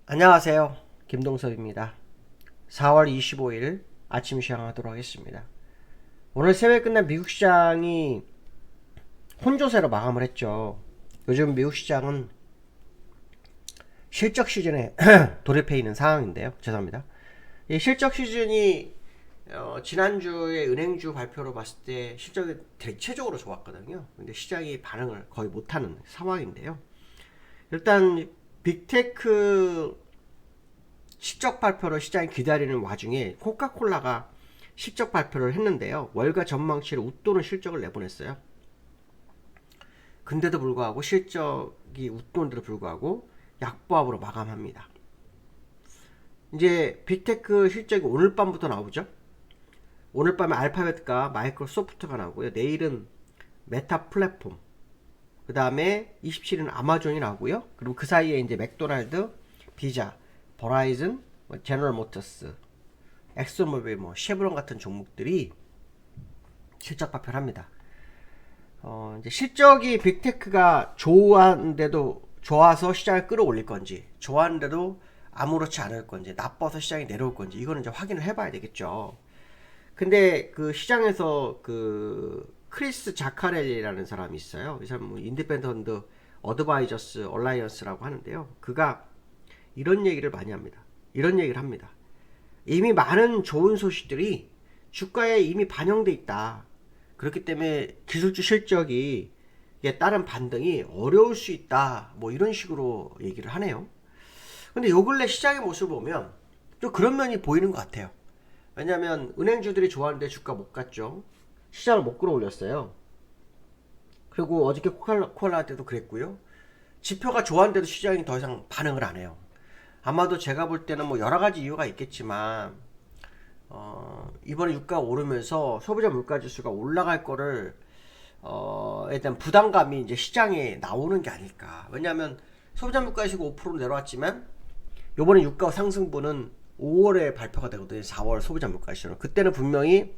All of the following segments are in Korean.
안녕하세요. 김동섭입니다. 4월 25일 아침 시황하도록 하겠습니다. 오늘 새벽에 끝난 미국 시장이 혼조세로 마감을 했죠. 요즘 미국 시장은 실적 시즌에 돌입해 있는 상황인데요. 죄송합니다. 이 실적 시즌이 지난주에 은행주 발표로 봤을 때 실적이 대체적으로 좋았거든요. 근데 시장이 반응을 거의 못하는 상황인데요. 일단 빅테크 실적 발표를 시장이 기다리는 와중에 코카콜라가 실적 발표를 했는데요. 월가 전망치를 웃도는 실적을 내보냈어요. 근데도 불구하고 실적이 웃도는데도 불구하고 약보합으로 마감합니다. 이제 빅테크 실적이 오늘 밤부터 나오죠. 오늘 밤에 알파벳과 마이크로소프트가 나오고요. 내일은 메타 플랫폼, 그 다음에 27일은 아마존이 나오고요. 그리고 그 사이에 이제 맥도날드, 비자, 버라이즌, 제너럴 모터스, 엑소모빌, 쉐브론 같은 종목들이 실적 발표를 합니다. 이제 실적이 빅테크가 좋아서 시장을 끌어올릴 건지, 좋았는데도 아무렇지 않을 건지, 나빠서 시장이 내려올 건지, 이거는 이제 확인을 해봐야 되겠죠. 근데 그 시장에서 그 크리스 자카렐리라는 사람이 있어요. 이 사람은 인디펜던트 어드바이저스 얼라이언스라고 하는데요. 그가 이런 얘기를 많이 합니다. 이런 얘기를 합니다. 이미 많은 좋은 소식들이 주가에 이미 반영돼 있다. 그렇기 때문에 기술주 실적이 따른 반등이 어려울 수 있다. 이런 식으로 얘기를 하네요. 근데 요 근래 시장의 모습을 보면 좀 그런 면이 보이는 것 같아요. 왜냐하면 은행주들이 좋았는데 주가 못 갔죠. 시장을 못 끌어올렸어요. 그리고 어저께 코알라 때도 그랬고요. 지표가 좋았는데도 시장이 더 이상 반응을 안 해요. 아마도 제가 볼 때는 여러 가지 이유가 있겠지만 이번에 유가가 오르면서 소비자 물가 지수가 올라갈 거를 에 대한 부담감이 이제 시장에 나오는 게 아닐까. 왜냐하면 소비자 물가 지수가 5% 내려왔지만 이번에 유가 상승분은 5월에 발표가 되거든요. 4월 소비자 물가 지수는. 그때는 분명히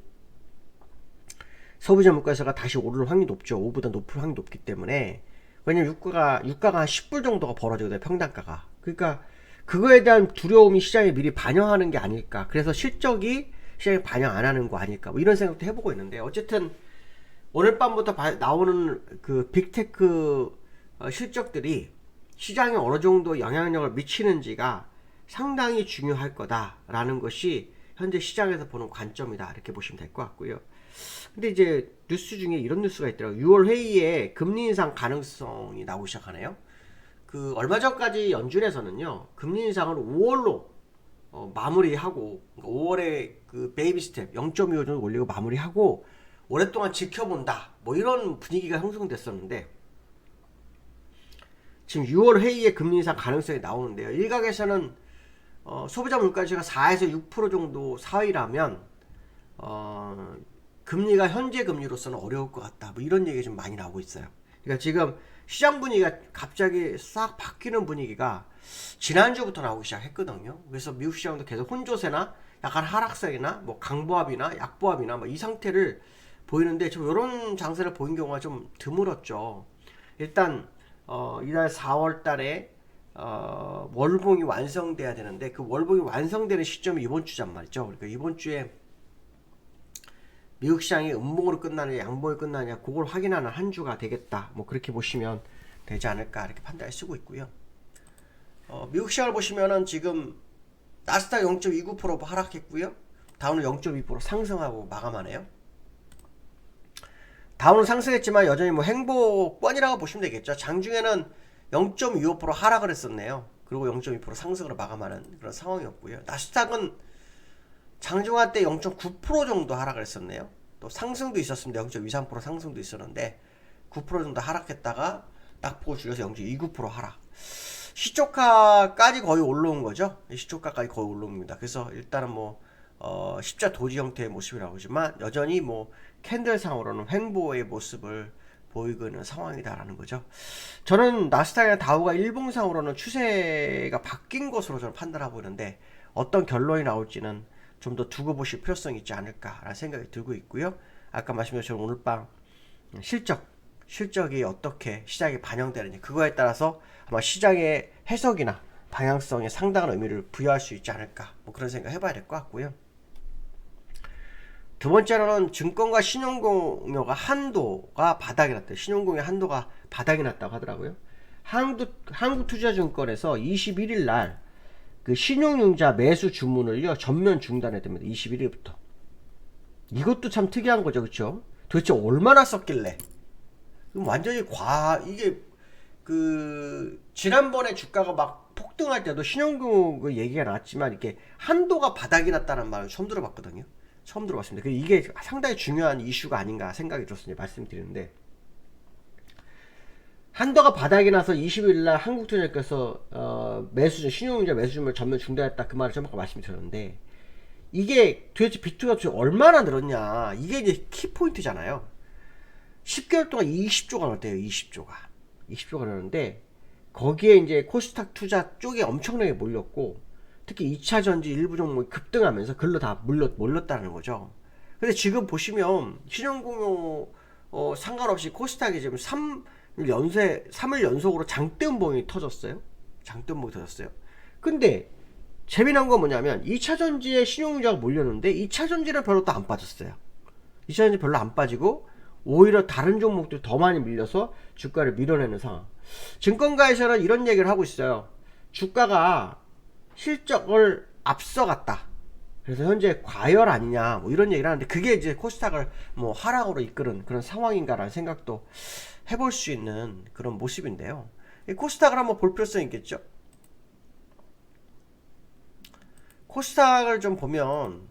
소비자 물가 지수가 다시 오를 확률이 높죠. 5보다 높을 확률이 높기 때문에. 왜냐면 유가가 한 10불 정도가 벌어지거든요. 평단가가. 그러니까 그거에 대한 두려움이 시장에 미리 반영하는 게 아닐까. 그래서 실적이 시장에 반영 안 하는 거 아닐까. 이런 생각도 해보고 있는데, 어쨌든 오늘 밤부터 나오는 그 빅테크 실적들이 시장에 어느 정도 영향력을 미치는지가 상당히 중요할 거다라는 것이 현재 시장에서 보는 관점이다. 이렇게 보시면 될 것 같고요. 근데 이제 뉴스 중에 이런 뉴스가 있더라고요. 6월 회의에 금리 인상 가능성이 나오기 시작하네요. 그 얼마 전까지 연준에서는요, 금리 인상을 5월로 마무리하고, 5월에 그 베이비 스텝 0.25 정도 올리고 마무리하고 오랫동안 지켜본다, 이런 분위기가 형성됐었는데, 지금 6월 회의에 금리 인상 가능성이 나오는데요. 일각에서는 소비자 물가지수가 4에서 6% 정도 사이라면 금리가 현재 금리로서는 어려울 것 같다, 이런 얘기가 좀 많이 나오고 있어요. 그러니까 지금 시장 분위기가 갑자기 싹 바뀌는 분위기가 지난주부터 나오기 시작했거든요. 그래서 미국 시장도 계속 혼조세나 약간 하락세나 강보합이나 약보합이나 이 상태를 보이는데, 좀 이런 장세를 보인 경우가 좀 드물었죠. 일단 이달 4월 달에 월봉이 완성돼야 되는데, 그 월봉이 완성되는 시점이 이번 주란 말이죠. 그러니까 이번 주에 미국 시장이 음봉으로 끝나느냐 양봉으로 끝나느냐, 그걸 확인하는 한 주가 되겠다. 그렇게 보시면 되지 않을까, 이렇게 판단을 쓰고 있고요. 미국 시장을 보시면은 지금 나스닥 0.29% 하락했고요. 다우는 0.2% 상승하고 마감하네요. 다우는 상승했지만 여전히 행보권이라고 보시면 되겠죠. 장중에는 0.25% 하락을 했었네요. 그리고 0.2% 상승으로 마감하는 그런 상황이었고요. 나스닥은 장중한 때 0.9% 정도 하락을 했었네요. 또 상승도 있었습니다. 0.23% 상승도 있었는데 9% 정도 하락했다가 딱 보고 줄여서 0.29% 하락. 시초가까지 거의 올라온 거죠. 시초가까지 거의 올라옵니다. 그래서 일단은 십자 도지 형태의 모습이 나오지만 여전히 캔들상으로는 횡보의 모습을 보이고 있는 상황이다라는 거죠. 저는 나스닥이나 다우가 일봉상으로는 추세가 바뀐 것으로 저는 판단하고 있는데, 어떤 결론이 나올지는 좀 더 두고 보실 필요성이 있지 않을까라는 생각이 들고 있고요. 아까 말씀드린 것처럼 오늘 밤 실적이 어떻게 시장에 반영되느냐, 그거에 따라서 아마 시장의 해석이나 방향성에 상당한 의미를 부여할 수 있지 않을까, 뭐 그런 생각 해봐야 될 것 같고요. 두 번째로는 증권과 신용공여가 한도가 바닥이 났대요. 신용공여 한도가 바닥이 났다고 하더라고요. 한국투자증권에서 21일 날 그 신용융자 매수 주문을요 전면 중단했답니다. 21일부터. 이것도 참 특이한 거죠, 그렇죠? 도대체 얼마나 썼길래? 완전히 이게 그 지난번에 주가가 막 폭등할 때도 신용공여 얘기가 나왔지만 이렇게 한도가 바닥이 났다는 말을 처음 들어봤거든요. 처음 들어봤습니다. 이게 상당히 중요한 이슈가 아닌가 생각이 들었으니 말씀드리는데, 한도가 바닥이 나서 20일날 한국투자증권에서 신용융자 매수주문을 전면 중단했다, 그 말을 좀 아까 말씀드렸는데, 이게 도대체 비트가 얼마나 늘었냐, 이게 이제 키포인트잖아요. 10개월 동안 20조가 늘었대요. 20조가 늘었는데, 거기에 이제 코스닥 투자 쪽에 엄청나게 몰렸고, 특히 2차전지 일부 종목이 급등하면서 글로 다 몰렸다는 거죠. 근데 지금 보시면 신용공여 상관없이 코스닥이 지금 3일 연속으로 장대음봉이 터졌어요. 근데 재미난 건 뭐냐면 2차전지에 신용융자가 몰렸는데 2차전지는 별로 또 안 빠졌어요. 2차전지 별로 안 빠지고 오히려 다른 종목들 더 많이 밀려서 주가를 밀어내는 상황. 증권가에서는 이런 얘기를 하고 있어요. 주가가 실적을 앞서갔다. 그래서 현재 과열 아니냐, 뭐 이런 얘기를 하는데, 그게 이제 코스닥을 뭐 하락으로 이끄는 그런 상황인가라는 생각도 해볼 수 있는 그런 모습인데요. 코스닥을 한번 볼 필요성이 있겠죠. 코스닥을 좀 보면,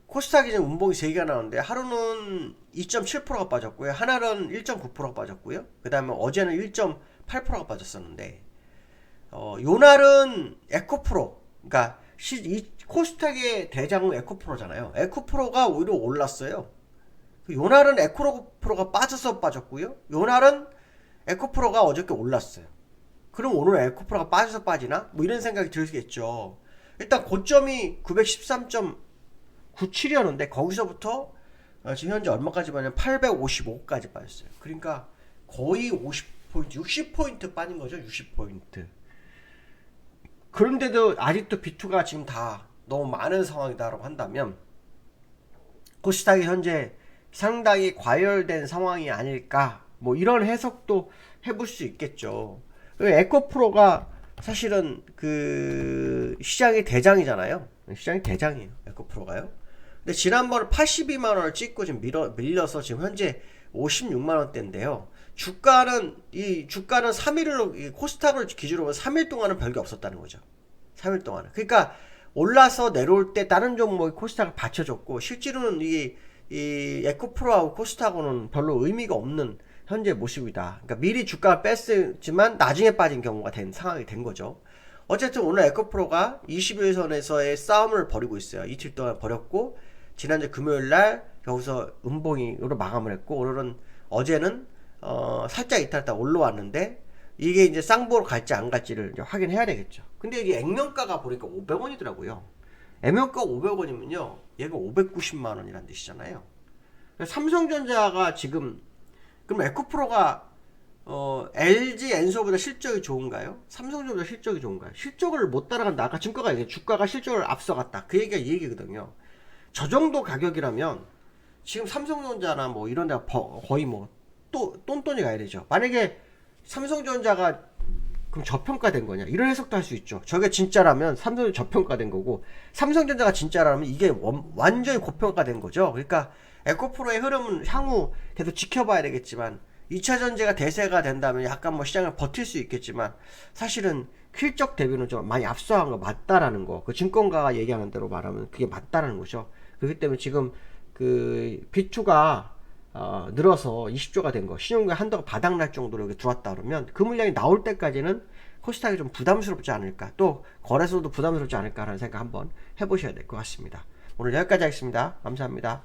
코스닥이 지금 운봉이 3개가 나오는데, 하루는 2.7%가 빠졌고요, 하나는 1.9%가 빠졌고요, 그 다음에 어제는 1.8%가 빠졌었는데, 요날은 에코프로, 그러니까 이 코스닥의 대장은 에코프로잖아요. 에코프로가 오히려 올랐어요. 요날은 에코프로가 빠졌고요, 요날은 에코프로가 어저께 올랐어요. 그럼 오늘 에코프로가 빠져서 빠지나? 뭐 이런 생각이 들겠죠. 일단 고점이 913.97이었는데 거기서부터 지금 현재 얼마까지 빠졌냐면 855까지 빠졌어요. 그러니까 거의 50포인트, 60포인트 빠진 거죠. 60포인트. 그런데도 아직도 비투가 지금 다 너무 많은 상황이다라고 한다면, 코스닥이 현재 상당히 과열된 상황이 아닐까, 뭐 이런 해석도 해볼 수 있겠죠. 에코프로가 사실은 그 시장의 대장이잖아요. 시장의 대장이에요, 에코프로가요. 근데 지난번에 82만원을 찍고 지금 밀려서 지금 현재 56만원대인데요. 주가는 3일로, 코스닥을 기준으로 3일 동안은 별게 없었다는 거죠. 3일 동안은. 그러니까 올라서 내려올 때 다른 종목이 코스닥을 받쳐줬고, 실제로는 이 에코프로하고 코스닥하고는 별로 의미가 없는 현재 모습이다. 그러니까 미리 주가를 뺐지만 나중에 빠진 경우가 된 상황이 된 거죠. 어쨌든 오늘 에코프로가 21선에서의 싸움을 벌이고 있어요. 이틀 동안 벌였고, 지난주 금요일날 여기서 음봉이로 마감을 했고, 오늘은 어제는 살짝 이탈했다 올라왔는데, 이게 이제 쌍보로 갈지 안 갈지를 이제 확인해야 되겠죠. 근데 이게 액면가가 보니까 500원이더라고요. 액면가 500원이면요, 얘가 590만원이란 뜻이잖아요. 삼성전자가 지금, 그럼 에코프로가 LG 엔소보다 실적이 좋은가요? 삼성전자 실적이 좋은가요? 실적을 못 따라간다. 아까 주가가 실적을 앞서갔다, 그 얘기가 이 얘기거든요. 저 정도 가격이라면 지금 삼성전자나 뭐 이런 데가 거의 뭐 또 똔똔이 가야 되죠. 만약에 삼성전자가 그럼 저평가된 거냐, 이런 해석도 할 수 있죠. 저게 진짜라면 삼성전자 저평가된 거고, 삼성전자가 진짜라면 이게 완전히 고평가된 거죠. 그러니까 에코프로의 흐름은 향후 계속 지켜봐야 되겠지만, 2차전지가 대세가 된다면 약간 뭐 시장을 버틸 수 있겠지만, 사실은 실적 대비는 좀 많이 앞서간 거 맞다라는 거, 그 증권가가 얘기하는 대로 말하면 그게 맞다라는 거죠. 그렇기 때문에 지금 그 비투가 늘어서 20조가 된 거, 신용공여 한도가 바닥날 정도로 여기 들어왔다 그러면 그 물량이 나올 때까지는 코스닥이 좀 부담스럽지 않을까, 또 거래소도 부담스럽지 않을까라는 생각 한번 해보셔야 될 것 같습니다. 오늘 여기까지 하겠습니다. 감사합니다.